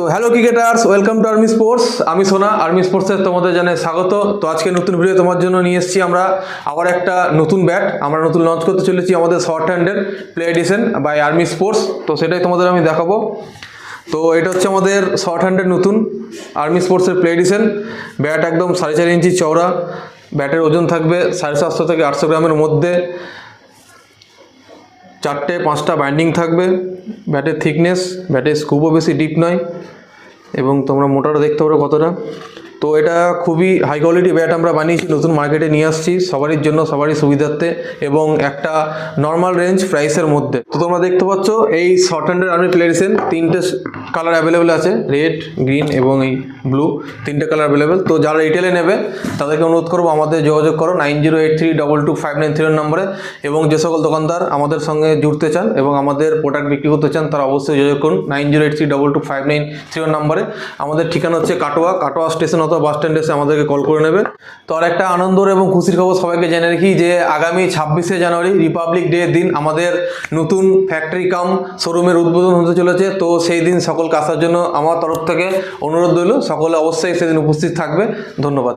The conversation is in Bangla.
তো hello cricketers, welcome to army sports. আমি সোনা, আর্মি স্পোর্টসে তোমাদের জানাই স্বাগত। তো আজকে নতুন ভিডিও তোমার জন্য নিয়ে এসেছি আমরা আবার একটা নতুন ব্যাট আমরা নতুন লঞ্চ করতে চলেছি আমাদের শর্ট হ্যান্ডের play edition by army sports. তো সেটাই তোমাদের আমি দেখাবো। তো এটা হচ্ছে আমাদের শর্ট হ্যান্ডের নতুন আর্মি স্পোর্টসের প্লে এডিশন ব্যাট, একদম 4.5 ইঞ্চি চওড়া। ব্যাটের ওজন থাকবে 750 থেকে 800 গ্রামের মধ্যে। 4-5টা বাইন্ডিং থাকবে। ব্যাটের থিকনেস, ব্যাটের স্কুপও বেশি ডিপ নয় এবং তোমরা মোটাটা দেখতে পারো কতটা। তো এটা খুবই হাই কোয়ালিটি ব্যাট আমরা বানিয়েছি, নতুন মার্কেটে নিয়ে আসছি সবারই জন্য, সবারই সুবিধার্থে এবং একটা নর্মাল রেঞ্জ প্রাইসের মধ্যে। তো তোমরা দেখতে পাচ্ছ এই শর্ট হ্যান্ডের আর্মি প্লে এডিশন 3টে কালার অ্যাভেলেবেল আছে, রেড, গ্রিন এবং এই ব্লু, 3টে কালার অ্যাভেলেবেল। তো যারা রিটেলে নেবে তাদেরকে অনুরোধ করবো আমাদের যোগাযোগ করো 9083222593 নম্বরে। এবং যে সকল দোকানদার আমাদের সঙ্গে জুড়তে চান এবং আমাদের প্রোডাক্ট বিক্রি করতে চান তারা অবশ্যই যোগাযোগ করুন 9083222593 নম্বরে। আমাদের ঠিকানা হচ্ছে কাটোয়া স্টেশন অথবা বাস স্ট্যান্ডে এসে আমাদেরকে কল করে নেবে। তো আর একটা আনন্দের এবং খুশির খবর সবাইকে জেনে রাখি যে আগামী 26শে জানুয়ারি রিপাবলিক ডে দিন আমাদের নতুন ফ্যাক্টরি কাম শোরুমের উদ্বোধন হতে চলেছে। তো সেই দিন সকলকে আসার জন্য আমার তরফ থেকে অনুরোধ রইল, সকলে অবশ্যই সেদিন উপস্থিত থাকবে। ধন্যবাদ।